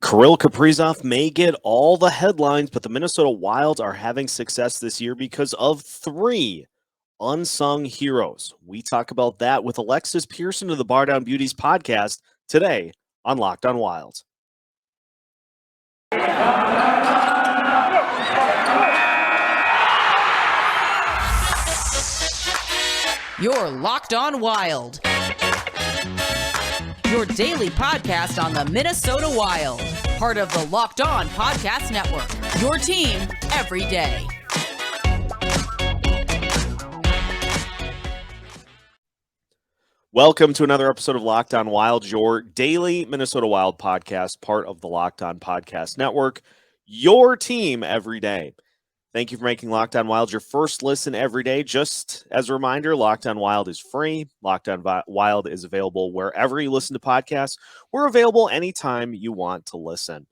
Kirill Kaprizov may get all the headlines, but the Minnesota Wild are having success this year because of three unsung heroes. We talk about that with Alexis Pearson of the Bardown Beauties Podcast today on Locked on Wild. You're Locked on Wild, your daily podcast on the Minnesota Wild, part of the Locked On Podcast Network, your team every day. Welcome to another episode of Locked on Wild, your daily Minnesota Wild podcast, part of the Locked On Podcast Network, your team every day. Thank you for making Locked on Wild your first listen every day. Just as a reminder, Locked on Wild is free. Locked on Wild is available wherever you listen to podcasts. We're available anytime you want to listen.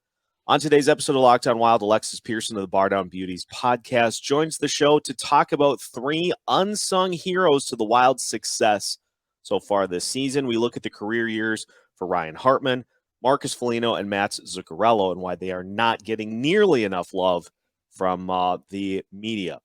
On today's episode of Locked on Wild, Alexis Pearson of the Bardown Beauties Podcast joins the show to talk about three unsung heroes to the Wild's success so far this season. We look at the career years for Ryan Hartman, Marcus Foligno, and Mats Zuccarello, and why they are not getting nearly enough love from the media.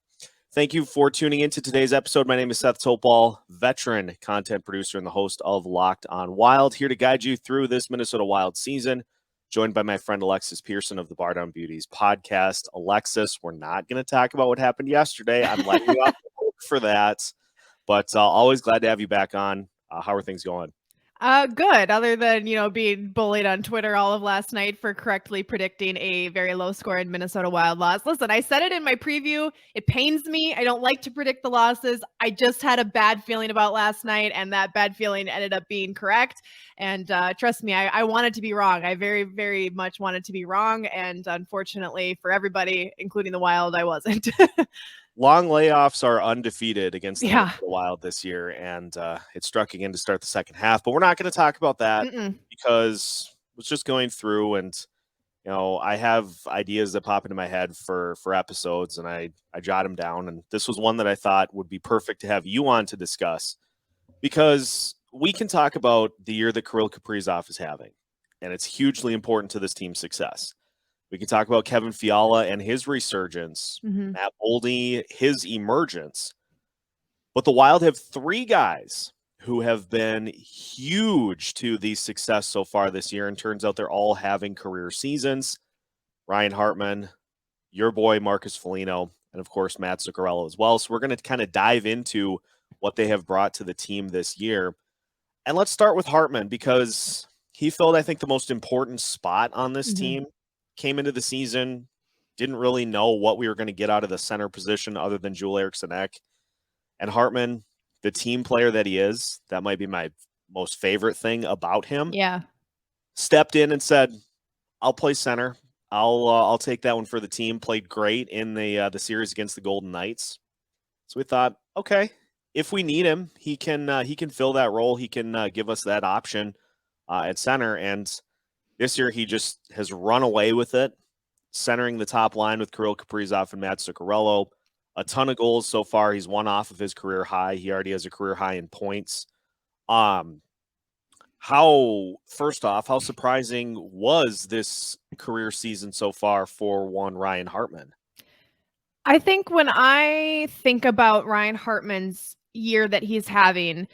Thank you for tuning into today's episode. My name is Seth Topal, veteran content producer and the host of Locked on Wild, here to guide you through this Minnesota Wild season, joined by my friend Alexis Pearson of the Bardown Beauties Podcast. Alexis, we're not going to talk about what happened yesterday. I'm letting you off the hook for that, but always glad to have you back on. How are things going? Good. Other than, being bullied on Twitter all of last night for correctly predicting a very low score in Minnesota Wild loss. Listen, I said it in my preview. It pains me. I don't like to predict the losses. I just had a bad feeling about last night, and that bad feeling ended up being correct. And trust me, I wanted to be wrong. I very, very much wanted to be wrong. And unfortunately for everybody, including the Wild, I wasn't. Long layoffs are undefeated against the Wild this year, and it struck again to start the second half. But we're not going to talk about that because I was just going through, and I have ideas that pop into my head for episodes, and I jot them down. And this was one that I thought would be perfect to have you on to discuss, because we can talk about the year that Kirill Kaprizov is having, and it's hugely important to this team's success. We can talk about Kevin Fiala and his resurgence, Matt Boldy, his emergence. But the Wild have three guys who have been huge to the success so far this year, and turns out they're all having career seasons. Ryan Hartman, your boy Marcus Foligno, and of course Mats Zuccarello as well. So we're going to kind of dive into what they have brought to the team this year. And let's start with Hartman, because he filled, I think, the most important spot on this team. Came into the season, didn't really know what we were going to get out of the center position other than Joel Eriksson-Ek. And Hartman, the team player that he is, that might be my most favorite thing about him. Yeah. Stepped in and said, I'll play center. I'll take that one for the team. Played great in the series against the Golden Knights. So we thought, okay, if we need him, he can fill that role. He can give us that option at center. And this year, he just has run away with it, centering the top line with Kirill Kaprizov and Mats Zuccarello. A ton of goals so far. He's one off of his career high. He already has a career high in points. First off, how surprising was this career season so far for one Ryan Hartman? I think when I think about Ryan Hartman's year that he's having,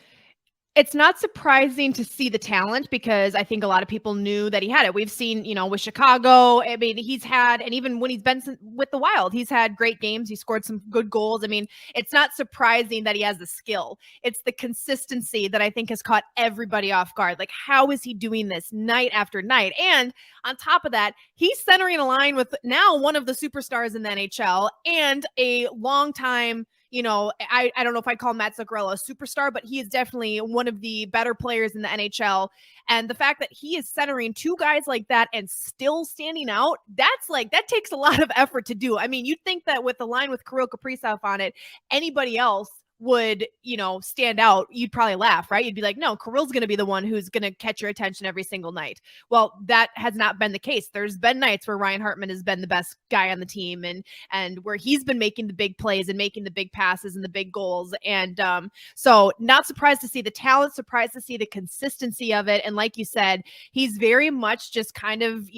it's not surprising to see the talent, because I think a lot of people knew that he had it. We've seen, with Chicago, I mean, he's had, and even when he's been with the Wild, he's had great games. He scored some good goals. I mean, it's not surprising that he has the skill. It's the consistency that I think has caught everybody off guard. Like, how is he doing this night after night? And on top of that, he's centering a line with now one of the superstars in the NHL and a long time, I don't know if I'd call Mats Zuccarello a superstar, but he is definitely one of the better players in the NHL. And the fact that he is centering two guys like that and still standing out, that takes a lot of effort to do. I mean, you'd think that with the line with Kirill Kaprizov on it, anybody else would, stand out. You'd probably laugh, right? You'd be like, no, Kirill's going to be the one who's going to catch your attention every single night. Well, that has not been the case. There's been nights where Ryan Hartman has been the best guy on the team, and where he's been making the big plays and making the big passes and the big goals. And so not surprised to see the talent, surprised to see the consistency of it. And like you said, he's very much just kind of,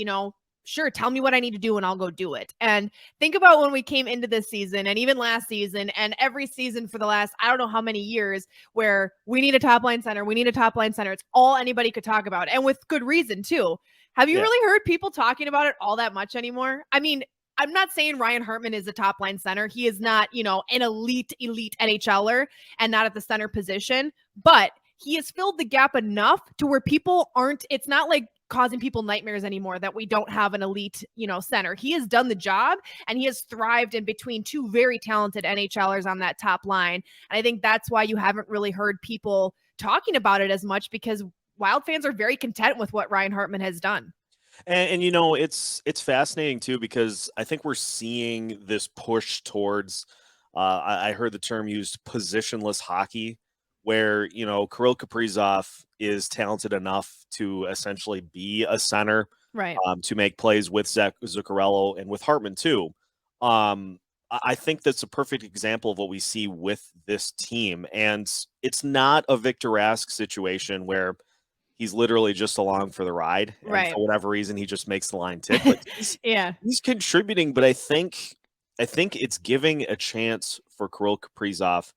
sure, tell me what I need to do and I'll go do it. And think about when we came into this season and even last season and every season for the last, I don't know how many years, where we need a top line center. We need a top line center. It's all anybody could talk about, and with good reason too. Have you really heard people talking about it all that much anymore? I mean, I'm not saying Ryan Hartman is a top line center. He is not, an elite NHLer and not at the center position, but he has filled the gap enough to where people aren't, it's not like causing people nightmares anymore that we don't have an elite, center. He has done the job and he has thrived in between two very talented NHLers on that top line. And I think that's why you haven't really heard people talking about it as much, because Wild fans are very content with what Ryan Hartman has done. And it's fascinating too, because I think we're seeing this push towards, I heard the term used, positionless hockey, where, Kirill Kaprizov is talented enough to essentially be a center, right? To make plays with Zuccarello and with Hartman too. I think that's a perfect example of what we see with this team. And it's not a Victor Rask situation where he's literally just along for the ride. And right. for whatever reason, he just makes the line tick. Like he's contributing, but I think it's giving a chance for Kirill Kaprizov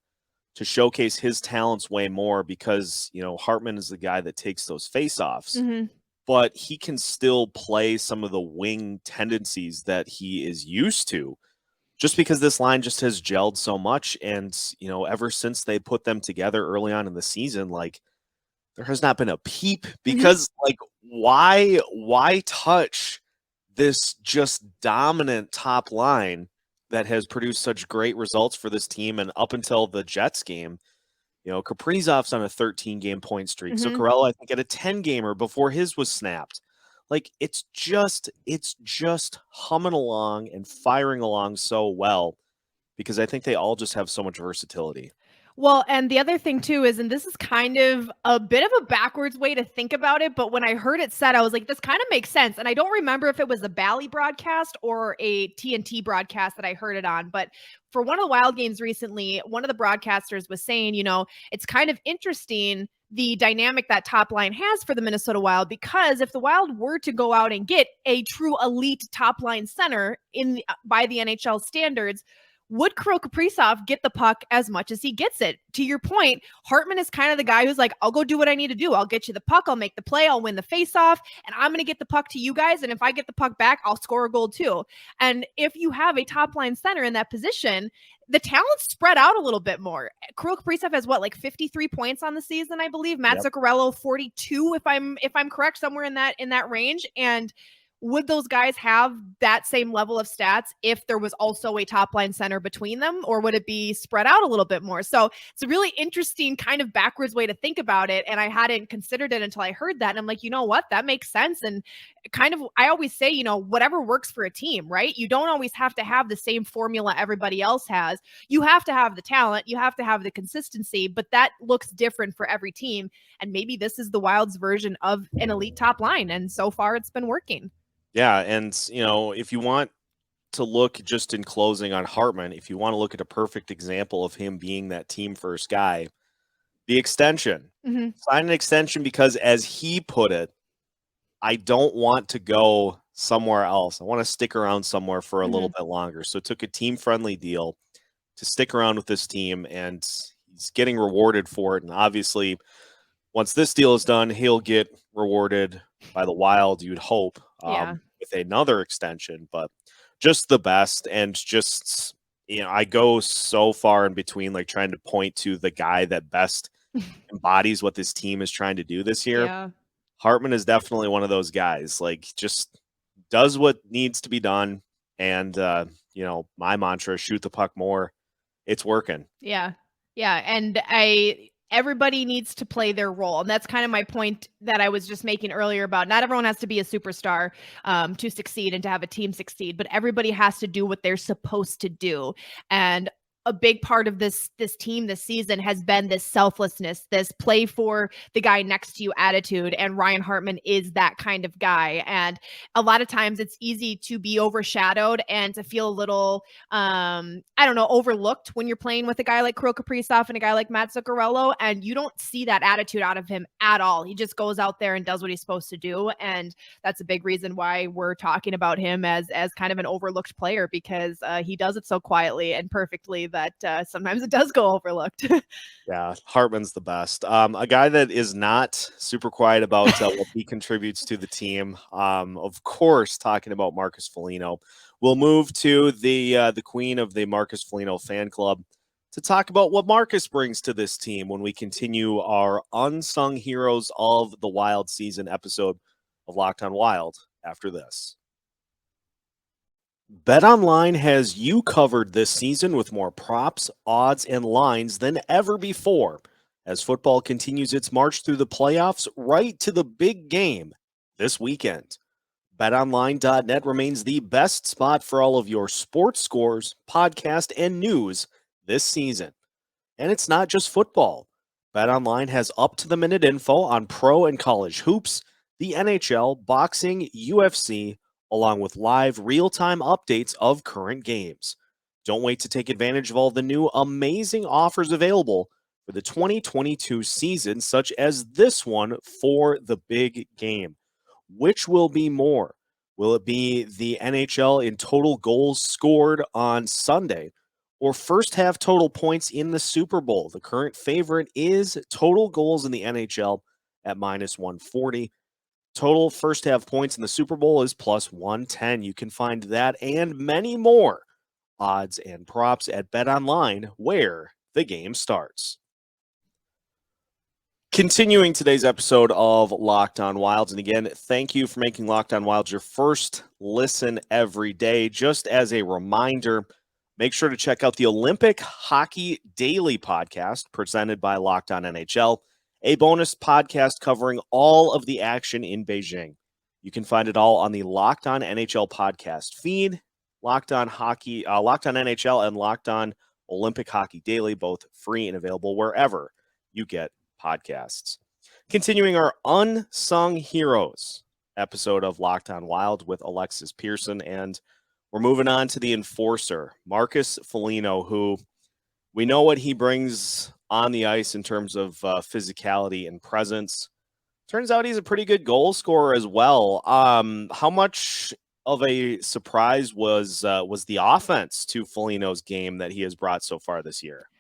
to showcase his talents way more, because, Hartman is the guy that takes those faceoffs, but he can still play some of the wing tendencies that he is used to, just because this line just has gelled so much. And, ever since they put them together early on in the season, like, there has not been a peep, because like, why touch this just dominant top line that has produced such great results for this team? And up until the Jets game, Kaprizov's on a 13-game point streak. Zuccarello, I think, at a 10-gamer before his was snapped. Like, it's just humming along and firing along so well, because I think they all just have so much versatility. Well, and the other thing too is, and this is kind of a bit of a backwards way to think about it, but when I heard it said, I was like, this kind of makes sense. And I don't remember if it was a Bally broadcast or a TNT broadcast that I heard it on, but for one of the Wild games recently, one of the broadcasters was saying, it's kind of interesting the dynamic that top line has for the Minnesota Wild, because if the Wild were to go out and get a true elite top line center by the NHL standards, would Kirill Kaprizov get the puck as much as he gets it? To your point, Hartman is kind of the guy who's like, I'll go do what I need to do. I'll get you the puck. I'll make the play. I'll win the faceoff. And I'm going to get the puck to you guys. And if I get the puck back, I'll score a goal too. And if you have a top line center in that position, the talent's spread out a little bit more. Kirill Kaprizov has 53 points on the season, I believe. Mats Zuccarello 42, if I'm correct, somewhere in that range. And would those guys have that same level of stats if there was also a top line center between them, or would it be spread out a little bit more? So it's a really interesting kind of backwards way to think about it. And I hadn't considered it until I heard that. And I'm like, you know what? That makes sense. And kind of, I always say, whatever works for a team, right? You don't always have to have the same formula everybody else has. You have to have the talent, you have to have the consistency, but that looks different for every team. And maybe this is the Wild's version of an elite top line. And so far it's been working. Yeah, and, if you want to look just in closing on Hartman, if you want to look at a perfect example of him being that team first guy, the extension. Sign an extension because, as he put it, I don't want to go somewhere else. I want to stick around somewhere for a little bit longer. So took a team-friendly deal to stick around with this team, and he's getting rewarded for it. And obviously, once this deal is done, he'll get rewarded by the Wild, you'd hope, with another extension. But just the best. And just, I go so far in between, like, trying to point to the guy that best embodies what this team is trying to do this year. Yeah. Hartman is definitely one of those guys, like, just does what needs to be done. And, my mantra, shoot the puck more. It's working. Yeah. Yeah. And everybody needs to play their role. And that's kind of my point that I was just making earlier about not everyone has to be a superstar to succeed and to have a team succeed, but everybody has to do what they're supposed to do. And a big part of this team this season has been this selflessness, this play for the guy next to you attitude. And Ryan Hartman is that kind of guy. And a lot of times it's easy to be overshadowed and to feel a little, overlooked when you're playing with a guy like Kirill Kaprizov and a guy like Mats Zuccarello. And you don't see that attitude out of him at all. He just goes out there and does what he's supposed to do. And that's a big reason why we're talking about him as kind of an overlooked player, because he does it so quietly and perfectly that sometimes it does go overlooked. Yeah, Hartman's the best. A guy that is not super quiet about what he contributes to the team. Of course, talking about Marcus Foligno. We'll move to the queen of the Marcus Foligno fan club to talk about what Marcus brings to this team when we continue our Unsung Heroes of the Wild season episode of Locked on Wild after this. BetOnline has you covered this season with more props, odds, and lines than ever before as football continues its march through the playoffs right to the big game this weekend. BetOnline.net remains the best spot for all of your sports scores, podcast, and news this season. And it's not just football. BetOnline has up-to-the-minute info on pro and college hoops, the NHL, boxing, UFC, along with live real-time updates of current games. Don't wait to take advantage of all the new amazing offers available for the 2022 season, such as this one for the big game. Which will be more? Will it be the NHL in total goals scored on Sunday or first half total points in the Super Bowl? The current favorite is total goals in the NHL at -140. Total first half points in the Super Bowl is +110. You can find that and many more odds and props at BetOnline, where the game starts. Continuing today's episode of Locked on Wilds, and again, thank you for making Locked on Wilds your first listen every day. Just as a reminder, make sure to check out the Olympic Hockey Daily podcast presented by Locked on NHL, a bonus podcast covering all of the action in Beijing. You can find it all on the Locked on NHL podcast feed, Locked on NHL, and Locked on Olympic Hockey Daily, both free and available wherever you get podcasts. Continuing our Unsung Heroes episode of Locked on Wild with Alexis Pearson, and we're moving on to the enforcer, Marcus Foligno, who we know what he brings on the ice in terms of physicality and presence. Turns out he's a pretty good goal scorer as well. How much of a surprise was the offense to Foligno's game that he has brought so far this year?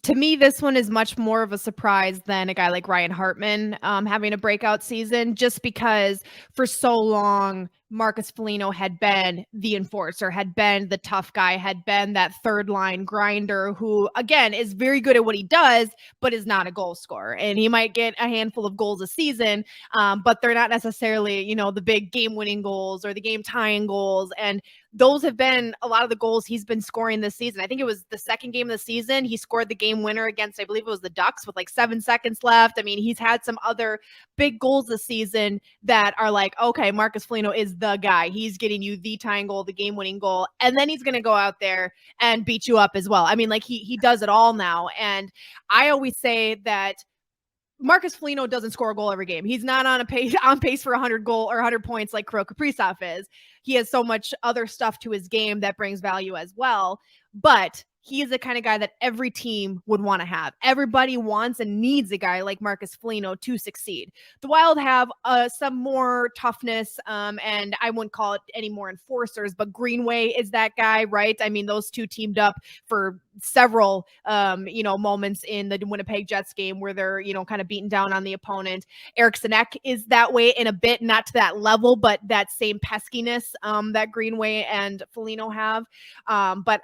To me, this one is much more of a surprise than a guy like Ryan Hartman having a breakout season, just because for so long, Marcus Foligno had been the enforcer, had been the tough guy, had been that third line grinder who, again, is very good at what he does, but is not a goal scorer. And he might get a handful of goals a season, but they're not necessarily, the big game-winning goals or the game-tying goals. And those have been a lot of the goals he's been scoring this season. I think it was the second game of the season. He scored the game winner against, I believe it was the Ducks with like 7 seconds left. I mean, he's had some other big goals this season that are like, okay, Marcus Foligno is the guy. He's getting you the tying goal, the game-winning goal, and then he's going to go out there and beat you up as well. I mean, like he does it all now. And I always say that Marcus Foligno doesn't score a goal every game. He's not on pace for 100 goal or 100 points like Kirill Kaprizov is. He has so much other stuff to his game that brings value as well. But he is the kind of guy that every team would want to have. Everybody wants and needs a guy like Marcus Foligno to succeed. The Wild have some more toughness, and I wouldn't call it any more enforcers, but Greenway is that guy, right? I mean, those two teamed up for several, moments in the Winnipeg Jets game where they're, kind of beating down on the opponent. Eric Sinek is that way in a bit, not to that level, but that same peskiness that Greenway and Foligno have. But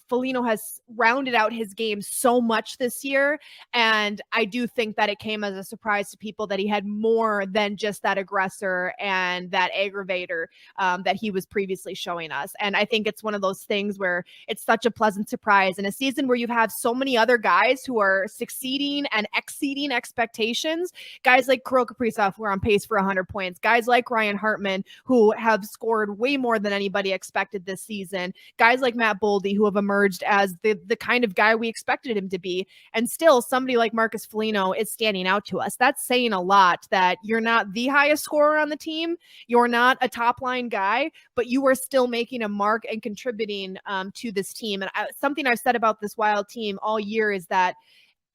Foligno has rounded out his game so much this year, and I do think that it came as a surprise to people that he had more than just that aggressor and that aggravator that he was previously showing us. And I think it's one of those things where it's such a pleasant surprise guys in a season where you have so many other guys who are succeeding and exceeding expectations. Guys like Kirill Kaprizov, who are on pace for 100 points. Guys like Ryan Hartman, who have scored way more than anybody expected this season. Guys like Matt Boldy, who have emerged as the kind of guy we expected him to be. And still, somebody like Marcus Foligno is standing out to us. That's saying a lot that you're not the highest scorer on the team. You're not a top line guy, but you are still making a mark and contributing to this team. And something I've said about this Wild team all year is that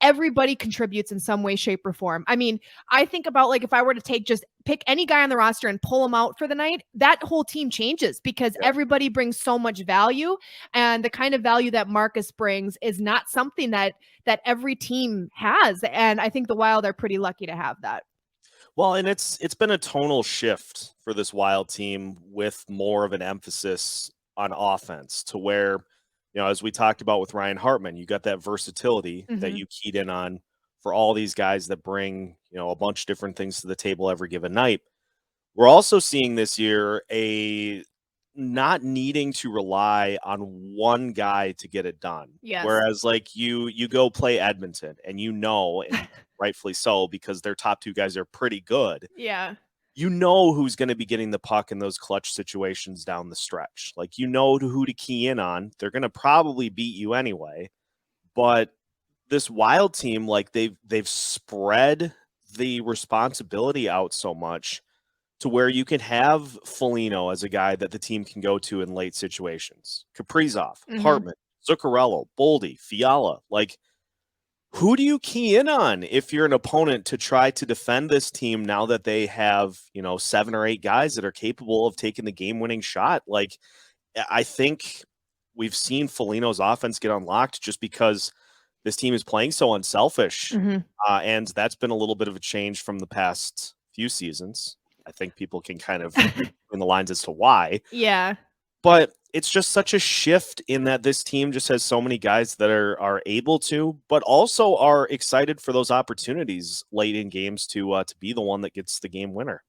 everybody contributes in some way, shape, or form. I mean, I think about like if I were to pick any guy on the roster and pull him out for the night, that whole team changes because everybody brings so much value. And the kind of value that Marcus brings is not something that every team has. And I think the Wild are pretty lucky to have that. Well, and it's been a tonal shift for this Wild team with more of an emphasis on offense to where, as we talked about with Ryan Hartman, you got that versatility that you keyed in on for all these guys that bring, a bunch of different things to the table every given night. We're also seeing this year a not needing to rely on one guy to get it done. Yes. Whereas like you go play Edmonton and and rightfully so because their top two guys are pretty good. Yeah. Who's going to be getting the puck in those clutch situations down the stretch. Like, who to key in on. They're going to probably beat you anyway. But this Wild team, like they've spread the responsibility out so much to where you can have Foligno as a guy that the team can go to in late situations. Kaprizov, Hartman, Zuccarello, Boldy, Fiala. Like, who do you key in on if you're an opponent to try to defend this team now that they have, 7 or 8 guys that are capable of taking the game-winning shot? Like, I think we've seen Foligno's offense get unlocked just because this team is playing so unselfish. And that's been a little bit of a change from the past few seasons. I think people can kind of in the lines as to why. Yeah. But it's just such a shift in that this team just has so many guys that are able to, but also are excited for those opportunities late in games to be the one that gets the game winner.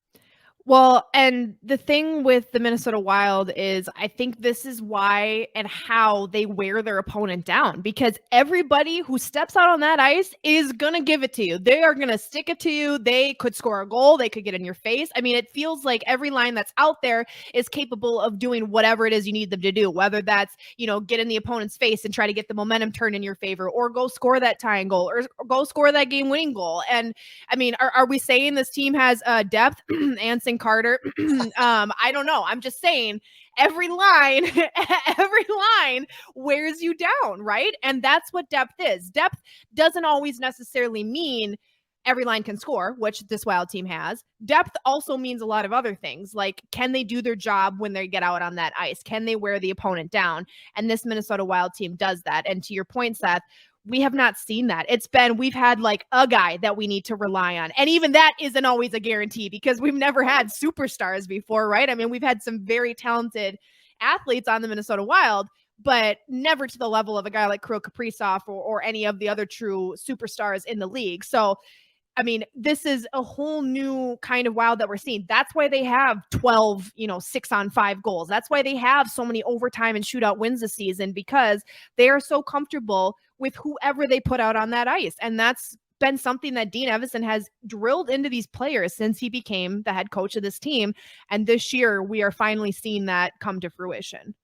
Well, and the thing with the Minnesota Wild is I think this is why and how they wear their opponent down, because everybody who steps out on that ice is going to give it to you. They are going to stick it to you. They could score a goal. They could get in your face. I mean, it feels like every line that's out there is capable of doing whatever it is you need them to do, whether that's, get in the opponent's face and try to get the momentum turned in your favor, or go score that tying goal, or go score that game-winning goal. And I mean, are we saying this team has depth? Anson Carter. I don't know. I'm just saying every line wears you down, right? And that's what depth is. Depth doesn't always necessarily mean every line can score, which this Wild team has. Depth also means a lot of other things, like can they do their job when they get out on that ice? Can they wear the opponent down? And this Minnesota Wild team does that. And to your point, Seth, we have not seen that. We've had like a guy that we need to rely on. And even that isn't always a guarantee because we've never had superstars before, right? I mean, we've had some very talented athletes on the Minnesota Wild, but never to the level of a guy like Kirill Kaprizov or any of the other true superstars in the league. So, I mean, this is a whole new kind of Wild that we're seeing. That's why they have 12, 6-on-5 goals. That's why they have so many overtime and shootout wins this season, because they are so comfortable with whoever they put out on that ice. And that's been something that Dean Evason has drilled into these players since he became the head coach of this team. And this year we are finally seeing that come to fruition.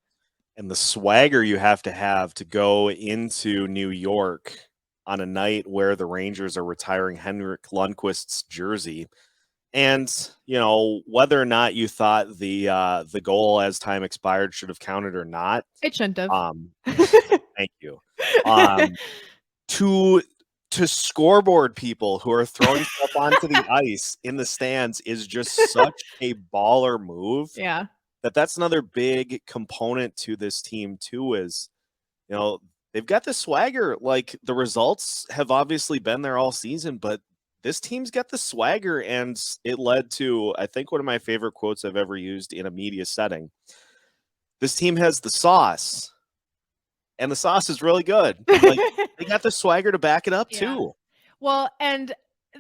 And the swagger you have to go into New York on a night where the Rangers are retiring Henrik Lundqvist's jersey. And, whether or not you thought the goal as time expired should have counted or not. It shouldn't have. Thank you. To scoreboard people who are throwing stuff onto the ice in the stands is just such a baller move. Yeah. That's another big component to this team too, is, they've got the swagger. Like, the results have obviously been there all season, but this team's got the swagger, and it led to, I think, one of my favorite quotes I've ever used in a media setting. This team has the sauce, and the sauce is really good. Like, they got the swagger to back it up too. Well, and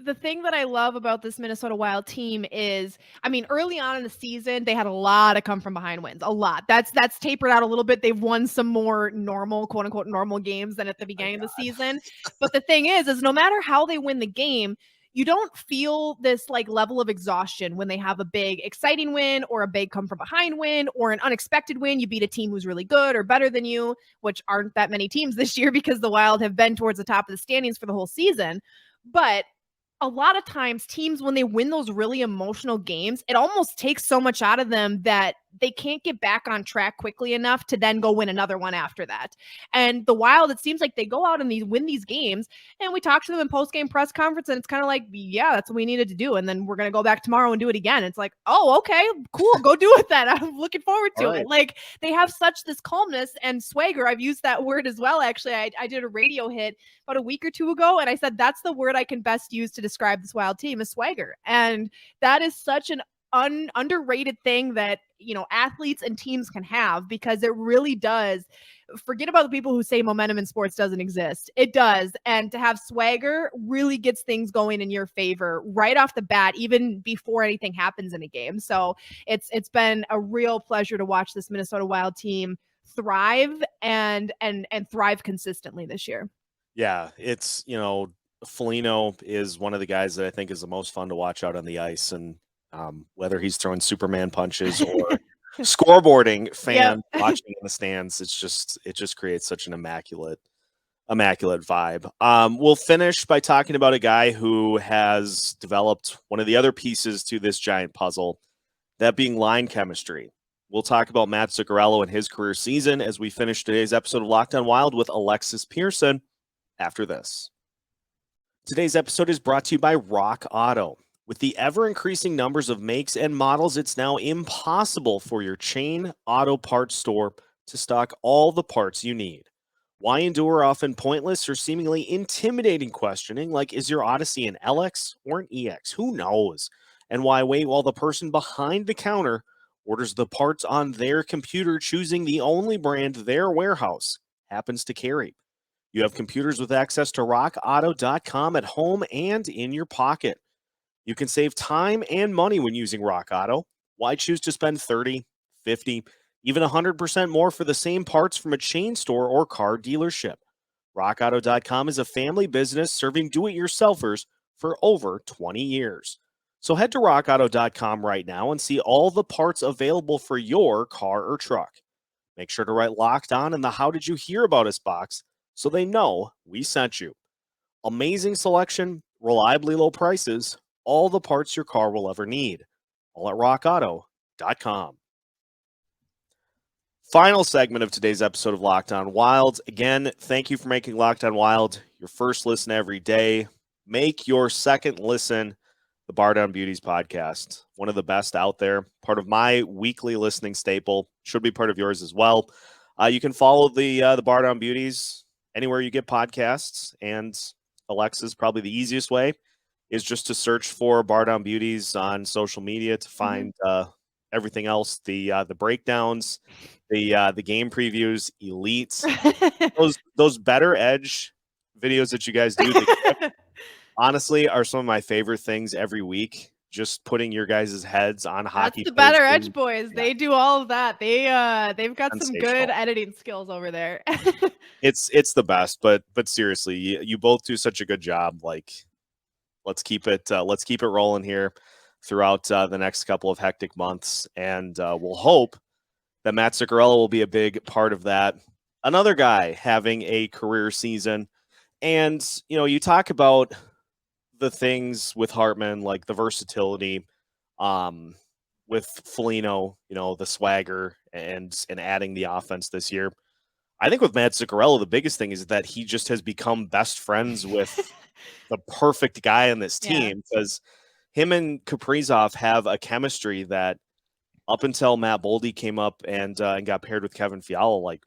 the thing that I love about this Minnesota Wild team is, I mean, early on in the season, they had a lot of come from behind wins, a lot. That's tapered out a little bit. They've won some more normal, quote unquote, normal games than at the beginning of the season. But the thing is no matter how they win the game, you don't feel this like level of exhaustion when they have a big exciting win or a big come from behind win or an unexpected win. You beat a team who's really good or better than you, which aren't that many teams this year because the Wild have been towards the top of the standings for the whole season. But a lot of times teams, when they win those really emotional games, it almost takes so much out of them that they can't get back on track quickly enough to then go win another one after that. And the Wild, it seems like they go out and win these games, and we talk to them in post-game press conference, and it's kind of like, yeah, that's what we needed to do. And then we're going to go back tomorrow and do it again. It's like, oh, okay, cool. Go do it then. I'm looking forward to it. Like, they have such this calmness and swagger. I've used that word as well. Actually, I did a radio hit about a week or two ago, and I said, that's the word I can best use to describe this Wild team is swagger. And that is such an underrated thing that, you know, athletes and teams can have, because it really does. Forget about the people who say momentum in sports doesn't exist. It does. And to have swagger really gets things going in your favor right off the bat, even before anything happens in a game. So it's been a real pleasure to watch this Minnesota Wild team thrive and thrive consistently this year. Yeah, it's, you know, Foligno is one of the guys that I think is the most fun to watch out on the ice, and whether he's throwing Superman punches or scoreboarding fan watching in the stands, it just creates such an immaculate vibe. We'll finish by talking about a guy who has developed one of the other pieces to this giant puzzle, that being line chemistry. We'll talk about Mats Zuccarello and his career season as we finish today's episode of Locked On Wild with Alexis Pearson after this. Today's episode is brought to you by Rock Auto. With the ever-increasing numbers of makes and models, it's now impossible for your chain auto parts store to stock all the parts you need. Why endure often pointless or seemingly intimidating questioning like, is your Odyssey an LX or an EX? Who knows? And why wait while the person behind the counter orders the parts on their computer, choosing the only brand their warehouse happens to carry? You have computers with access to rockauto.com at home and in your pocket. You can save time and money when using Rock Auto. Why choose to spend 30, 50, even 100% more for the same parts from a chain store or car dealership? RockAuto.com is a family business serving do-it-yourselfers for over 20 years. So head to rockauto.com right now and see all the parts available for your car or truck. Make sure to write Locked On in the How Did You Hear About Us box so they know we sent you. Amazing selection, reliably low prices, all the parts your car will ever need. All at rockauto.com. Final segment of today's episode of Locked On Wild. Again, thank you for making Locked On Wild your first listen every day. Make your second listen the Bardown Beauties Podcast. One of the best out there. Part of my weekly listening staple. Should be part of yours as well. You can follow the Bardown Beauties anywhere you get podcasts. And Alexis, probably the easiest way is just to search for Bardown Beauties on social media to find everything else, the breakdowns, the game previews, elites, those better edge videos that you guys do. Honestly, are some of my favorite things every week. Just putting your guys' heads on hockey. That's the better edge boys. Yeah. They do all of that. They've got some good editing skills over there. It's the best, but seriously, you both do such a good job. Like, let's keep it rolling here throughout the next couple of hectic months, and we'll hope that Mats Zuccarello will be a big part of that. Another guy having a career season, and you know, you talk about the things with Hartman, like the versatility, with Foligno, you know, the swagger and adding the offense this year. I think with Mats Zuccarello, the biggest thing is that he just has become best friends with the perfect guy on this team, because him and Kaprizov have a chemistry that up until Matt Boldy came up and got paired with Kevin Fiala, like,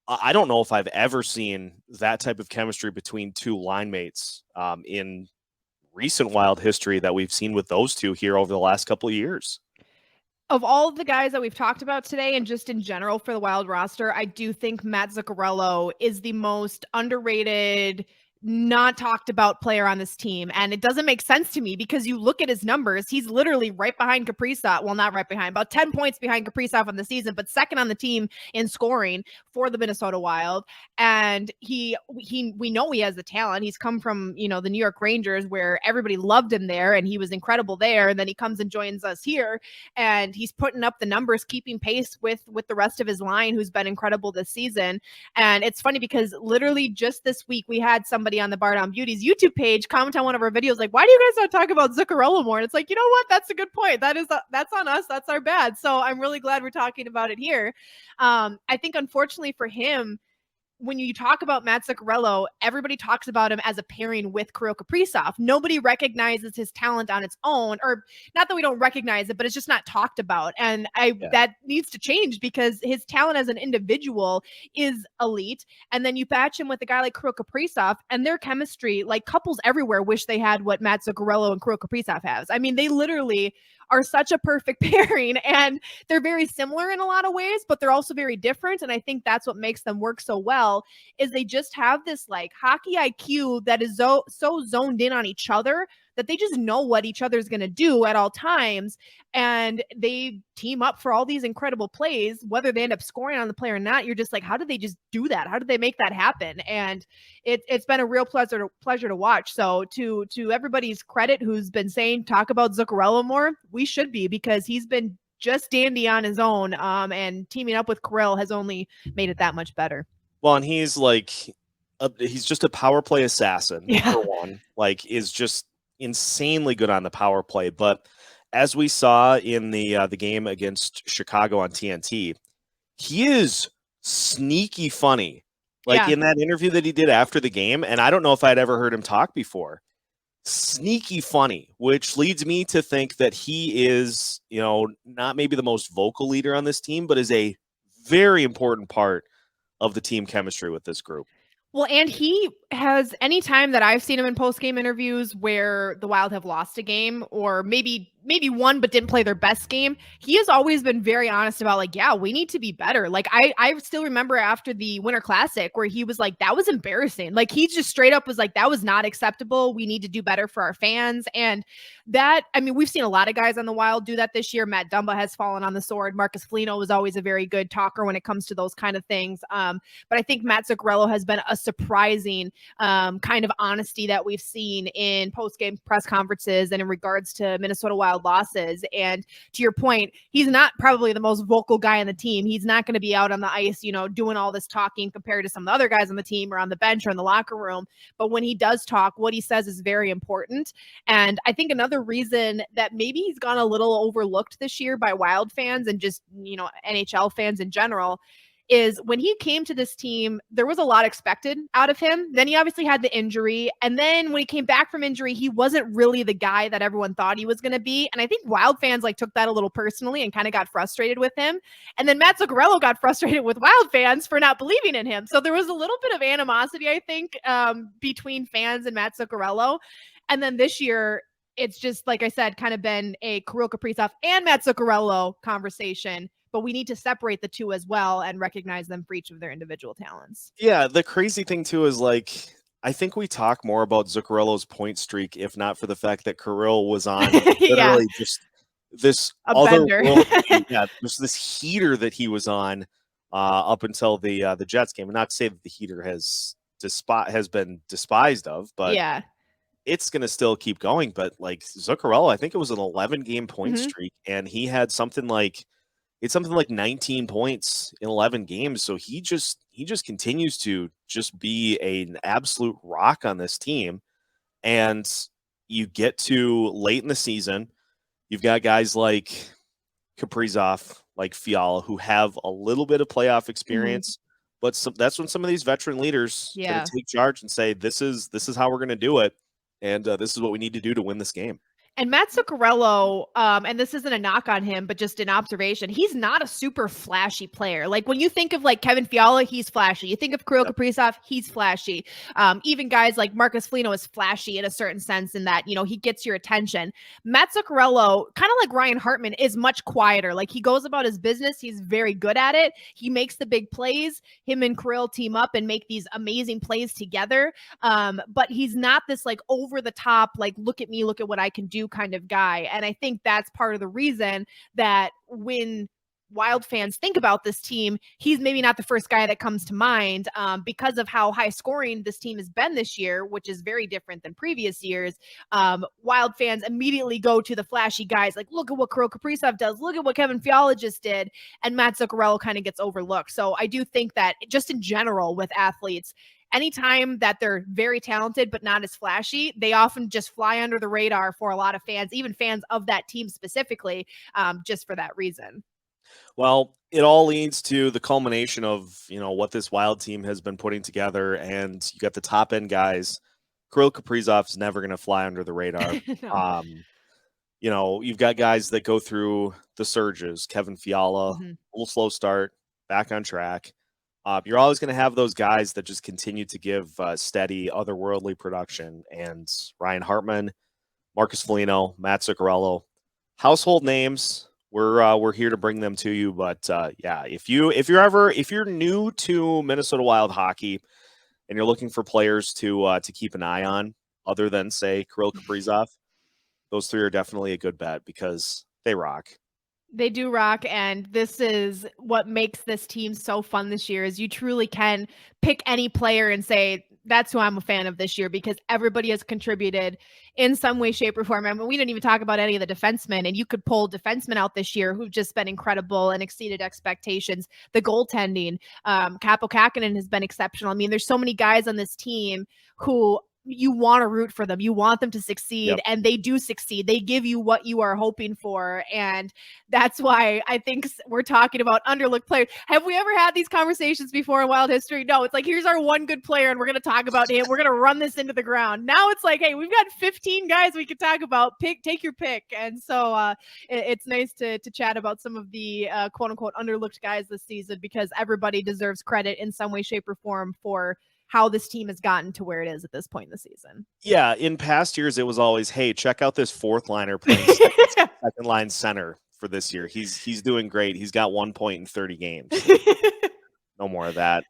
I don't know if I've ever seen that type of chemistry between two line mates in recent Wild history that we've seen with those two here over the last couple of years. Of all of the guys that we've talked about today and just in general for the Wild roster, I do think Mats Zuccarello is the most underrated not talked about player on this team. And it doesn't make sense to me because you look at his numbers, he's literally right behind Kaprizov. Well, not right behind, about 10 points behind Kaprizov on the season, but second on the team in scoring for the Minnesota Wild. And we know he has the talent. He's come from, the New York Rangers where everybody loved him there and he was incredible there. And then he comes and joins us here and he's putting up the numbers, keeping pace with the rest of his line who's been incredible this season. And it's funny because literally just this week we had somebody on the Bardown Beauties YouTube page comment on one of our videos like, why do you guys not talk about Zuccarello more? And it's like, you know what? That's a good point. That's on us. That's our bad. So I'm really glad we're talking about it here. I think unfortunately for him, when you talk about Mats Zuccarello, everybody talks about him as a pairing with Kirill Kaprizov. Nobody recognizes his talent on its own, or not that we don't recognize it, but it's just not talked about. And that needs to change because his talent as an individual is elite. And then you patch him with a guy like Kirill Kaprizov and their chemistry, like couples everywhere wish they had what Mats Zuccarello and Kirill Kaprizov has. I mean, they literally are such a perfect pairing and they're very similar in a lot of ways, but they're also very different. And I think that's what makes them work so well is they just have this like hockey IQ that is so zoned in on each other that they just know what each other's going to do at all times. And they team up for all these incredible plays, whether they end up scoring on the play or not. You're just like, how did they just do that? How did they make that happen? And it's been a real pleasure to watch. So to everybody's credit, who's been saying, talk about Zuccarello more, we should be, because he's been just dandy on his own. And teaming up with Kirill has only made it that much better. Well, and he's like, he's just a power play assassin for one, like is just insanely good on the power play. But as we saw in the game against Chicago on TNT, he is sneaky funny. Like in that interview that he did after the game, and I don't know if I'd ever heard him talk before. Sneaky funny, which leads me to think that he is, not maybe the most vocal leader on this team, but is a very important part of the team chemistry with this group. Well, and he has, any time that I've seen him in post-game interviews where the Wild have lost a game or maybe won but didn't play their best game, he has always been very honest about like, yeah, we need to be better. Like I still remember after the Winter Classic where he was like, that was embarrassing. Like he just straight up was like, that was not acceptable. We need to do better for our fans. And that, I mean, we've seen a lot of guys on the Wild do that this year. Matt Dumba has fallen on the sword. Marcus Foligno was always a very good talker when it comes to those kind of things. But I think Mats Zuccarello has been a surprising kind of honesty that we've seen in post-game press conferences and in regards to Minnesota Wild losses. And to your point, he's not probably the most vocal guy on the team. He's not going to be out on the ice, doing all this talking compared to some of the other guys on the team or on the bench or in the locker room. But when he does talk, what he says is very important. And I think another reason that maybe he's gone a little overlooked this year by Wild fans and just, NHL fans in general is when he came to this team, there was a lot expected out of him. Then he obviously had the injury. And then when he came back from injury, he wasn't really the guy that everyone thought he was going to be. And I think Wild fans took that a little personally and kind of got frustrated with him. And then Mats Zuccarello got frustrated with Wild fans for not believing in him. So there was a little bit of animosity, I think, between fans and Mats Zuccarello. And then this year, it's just, like I said, kind of been a Kirill Kaprizov and Mats Zuccarello conversation. But we need to separate the two as well and recognize them for each of their individual talents. Yeah, the crazy thing too is I think we talk more about Zuccarello's point streak, if not for the fact that Kirill was on literally just this just this heater that he was on up until the Jets game. And not to say that the heater has been despised of, but it's going to still keep going. But like Zuccarello, I think it was an 11-game point streak, and he had something like 19 points in 11 games. So he just continues to just be an absolute rock on this team. And you get to late in the season, you've got guys like Kaprizov, like Fiala, who have a little bit of playoff experience. But that's when some of these veteran leaders going to take charge and say, this is how we're going to do it. And this is what we need to do to win this game. And Mats Zuccarello, and this isn't a knock on him, but just an observation, he's not a super flashy player. Like when you think of like Kevin Fiala, he's flashy. You think of Kirill Kaprizov, he's flashy. Even guys like Marcus Foligno is flashy in a certain sense in that, he gets your attention. Mats Zuccarello, kind of like Ryan Hartman, is much quieter. Like he goes about his business. He's very good at it. He makes the big plays. Him and Kirill team up and make these amazing plays together. But he's not this like over the top, like, look at me, look at what I can do kind of guy. And I think that's part of the reason that when Wild fans think about this team, he's maybe not the first guy that comes to mind because of how high scoring this team has been this year, which is very different than previous years. Wild fans immediately go to the flashy guys like, look at what Kirill Kaprizov does. Look at what Kevin Fiala just did. And Mats Zuccarello kind of gets overlooked. So I do think that just in general with athletes, anytime that they're very talented but not as flashy, they often just fly under the radar for a lot of fans, even fans of that team specifically, just for that reason. Well, it all leads to the culmination of, what this Wild team has been putting together, and you got the top end guys. Kirill Kaprizov is never going to fly under the radar. No. You've got guys that go through the surges. Kevin Fiala, a little slow start, back on track. You're always going to have those guys that just continue to give steady, otherworldly production. And Ryan Hartman, Marcus Foligno, Mats Zuccarello, household names. We're here to bring them to you. But if you're new to Minnesota Wild hockey and you're looking for players to keep an eye on, other than say Kirill Kaprizov, those three are definitely a good bet because they rock. They do rock, and this is what makes this team so fun this year is you truly can pick any player and say, that's who I'm a fan of this year because everybody has contributed in some way, shape, or form. I mean, we didn't even talk about any of the defensemen, and you could pull defensemen out this year who've just been incredible and exceeded expectations. The goaltending, Kaapo Kähkönen has been exceptional. I mean, there's so many guys on this team who you want to root for them. You want them to succeed, and they do succeed. They give you what you are hoping for, and that's why I think we're talking about underlooked players. Have we ever had these conversations before in Wild history? No, it's like, here's our one good player, and we're going to talk about him. We're going to run this into the ground. Now it's like, hey, we've got 15 guys we could talk about. Take your pick. And so it's nice to chat about some of the quote-unquote underlooked guys this season because everybody deserves credit in some way, shape, or form for how this team has gotten to where it is at this point in the season. Yeah, in past years, it was always, hey, check out this fourth liner playing second line center for this year. He's doing great. He's got 1 point in 30 games. No more of that.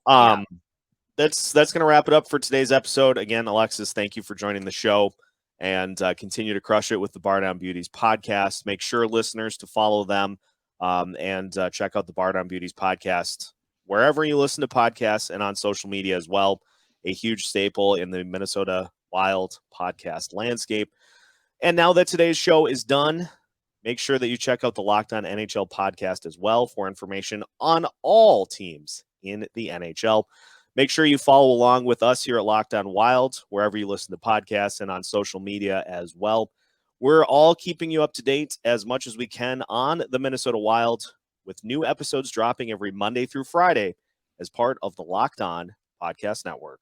That's going to wrap it up for today's episode. Again, Alexis, thank you for joining the show and continue to crush it with the Bardown Beauties podcast. Make sure listeners to follow them and check out the Bardown Beauties podcast wherever you listen to podcasts and on social media as well. A huge staple in the Minnesota Wild podcast landscape. And now that today's show is done, make sure that you check out the Locked On NHL podcast as well for information on all teams in the NHL. Make sure you follow along with us here at Locked On Wild, wherever you listen to podcasts and on social media as well. We're all keeping you up to date as much as we can on the Minnesota Wild, with new episodes dropping every Monday through Friday as part of the Locked On Podcast Network.